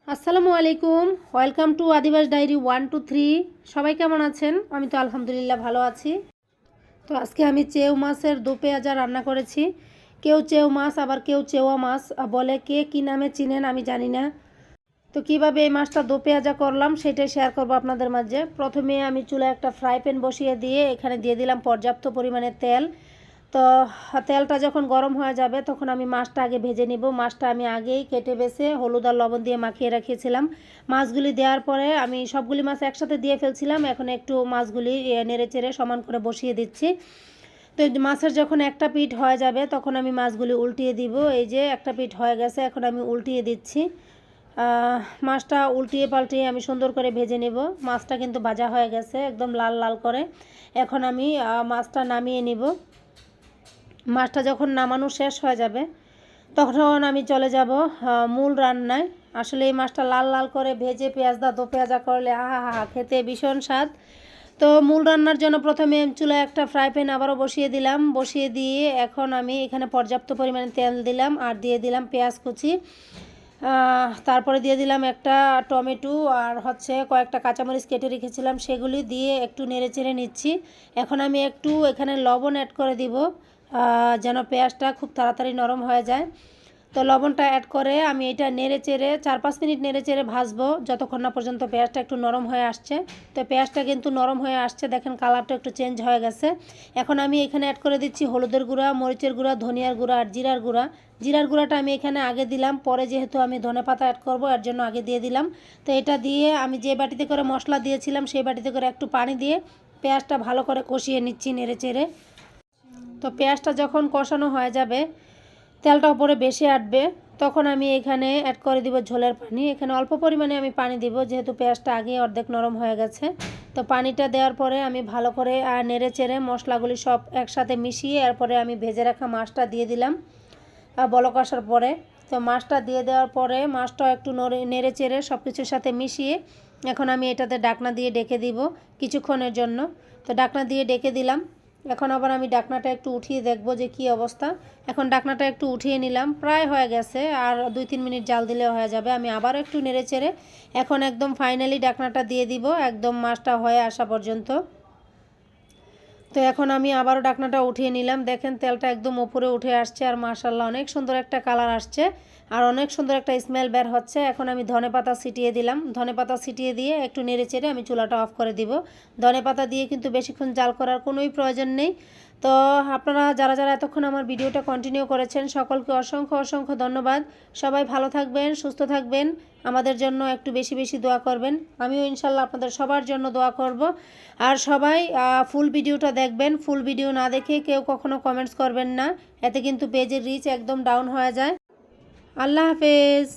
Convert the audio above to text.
আসসালামু আলাইকুম, welcome to আদিবাস diary 1 2 3। সবাই কেমন আছেন? আমি তো আলহামদুলিল্লাহ ভালো আছি। তো আজকে আমি চেউ মাছের দো পেঁয়াজা রান্না করেছি। কেউ চেউ মাছ আবার কেউ চেওয়া মাছ বলে, কে কী নামে চিনেন আমি জানি না। তো কীভাবে এই মাছটা দো পেঁয়াজা করলাম সেটাই শেয়ার করবো আপনাদের মাঝে। প্রথমে আমি চুলায় একটা ফ্রাই প্যান বসিয়ে দিয়ে এখানে দিয়ে দিলাম পর্যাপ্ত পরিমাণে তেল। তো তেলটা যখন গরম হয়ে যাবে তখন আমি মাছটা আগে ভেজে নিব। মাছটা আমি আগেই কেটে বেছে হলুদ আর লবণ দিয়ে মাখিয়ে রেখেছিলাম। মাছগুলি দেওয়ার পরে আমি সবগুলি মাছ একসাথে দিয়ে ফেলছিলাম। এখন একটু মাছগুলি নেড়ে চেড়ে সমান করে বসিয়ে দিচ্ছি। তো মাছের যখন একটা পিঠ হয়ে যাবে তখন আমি মাছগুলি উল্টিয়ে দিব। এই যে একটা পিঠ হয়ে গেছে, এখন আমি উল্টিয়ে দিচ্ছি। মাছটা উল্টিয়ে পাল্টিয়ে আমি সুন্দর করে ভেজে নেব। মাছটা কিন্তু ভাজা হয়ে গেছে একদম লাল লাল করে। এখন আমি মাছটা নামিয়ে নিব। মাছটা যখন নামানো শেষ হয়ে যাবে তখন আমি চলে যাব মূল রান্নায়। আসলে এই মাছটা লাল লাল করে ভেজে পেঁয়াজদা দো পেঁয়াজা করলে আহা হা হা, খেতে ভীষণ স্বাদ। তো মূল রান্নার জন্য প্রথমে চুলায় একটা ফ্রাই প্যান আবারও বসিয়ে দিলাম। বসিয়ে দিয়ে এখন আমি এখানে পর্যাপ্ত পরিমাণে তেল দিলাম আর দিয়ে দিলাম পেঁয়াজ কুচি। তারপরে দিয়ে দিলাম একটা টমেটো আর কয়েকটা কাঁচামরিচ কেটে রেখেছিলাম, সেগুলি দিয়ে একটু নেড়ে চেড়ে নিচ্ছি। এখন আমি একটু এখানে লবণ অ্যাড করে দিব যেন পেঁয়াজটা খুব তাড়াতাড়ি নরম হয়ে যায়। তো লবণটা অ্যাড করে আমি এটা নেড়ে চেড়ে 4-5 মিনিট নেড়ে চেড়ে ভাজবো যতক্ষণ না পর্যন্ত পেঁয়াজটা একটু নরম হয়ে আসছে। তো পেঁয়াজটা কিন্তু নরম হয়ে আসছে, দেখেন কালারটা একটু চেঞ্জ হয়ে গেছে। এখন আমি এখানে অ্যাড করে দিচ্ছি হলুদের গুঁড়া, মরিচের গুঁড়া, ধনিয়ার গুঁড়া আর জিরার গুঁড়া। জিরার গুঁড়াটা আমি এখানে আগে দিলাম, পরে যেহেতু আমি ধনেপাতা অ্যাড করব এর জন্য আগে দিয়ে দিলাম। তো এটা দিয়ে আমি যে বাটিতে করে মশলা দিয়েছিলাম সেই বাটিতে করে একটু পানি দিয়ে পেঁয়াজটা ভালো করে কষিয়ে নিচ্ছি নেড়ে চেড়ে। তো পেঁয়াজটা যখন কষানো হয়ে যাবে, তেলটা উপরে বেশি আসবে, তখন আমি এখানে অ্যাড করে দিব ঝোলের পানি। এখানে অল্প পরিমাণে আমি পানি দিব যেহেতু পেঁয়াজটা আগেই অর্ধেক নরম হয়ে গেছে। তো পানিটা দেওয়ার পরে আমি ভালো করে নেড়ে চেড়ে মশলাগুলি সব একসাথে মিশিয়ে এরপরে আমি ভেজে রাখা মাছটা দিয়ে দিলাম বলক আসার পরে। তো মাছটা দিয়ে দেওয়ার পরে মাছটা একটু নেড়ে চেড়ে সব কিছুর সাথে মিশিয়ে এখন আমি এটাতে ডাকনা দিয়ে ডেকে দিব কিছুক্ষণের জন্য। তো ডাকনা দিয়ে ডেকে দিলাম। এখন আবার আমি ডাকনাটা একটু উঠিয়ে দেখব যে কী অবস্থা। এখন ডাকনাটা একটু উঠিয়ে নিলাম, প্রায় হয়ে গেছে, আর 2-3 মিনিট জাল দিলে হয়ে যাবে। আমি আবার একটু নেড়ে চেড়ে এখন একদম ফাইনালি ডাকনাটা দিয়ে দিব একদম মাছটা হয়ে আসা পর্যন্ত। তো এখন আমি আবারও ডাকনাটা উঠিয়ে নিলাম, দেখেন তেলটা একদম উপরে উঠে আসছে আর মাশাআল্লাহ অনেক সুন্দর একটা কালার আসছে আর অনেক সুন্দর একটা স্মেল বের হচ্ছে। এখন আমি ধনেপাতা ছিটিয়ে দিলাম। ধনেপাতা ছিটিয়ে দিয়ে একটু নেড়ে চেড়ে আমি চুলাটা অফ করে দিব। ধনেপাতা দিয়ে কিন্তু বেশিক্ষণ জাল করার কোনোই প্রয়োজন নেই। তো আপনারা যারা যারা এতক্ষণ আমার ভিডিওটা কন্টিনিউ করেছেন সকলকে অসংখ্য অসংখ্য ধন্যবাদ। সবাই ভালো থাকবেন, সুস্থ থাকবেন, আমাদের জন্য একটু বেশি বেশি দোয়া করবেন। আমিও ইনশাল্লাহ আপনাদের সবার জন্য দোয়া করব। আর সবাই ফুল ভিডিওটা দেখবেন। ফুল ভিডিও না দেখে কেউ কখনো কমেন্টস করবেন না, এতে কিন্তু পেজের রিচ একদম ডাউন হয়ে যায়। আল্লাহ হাফেজ।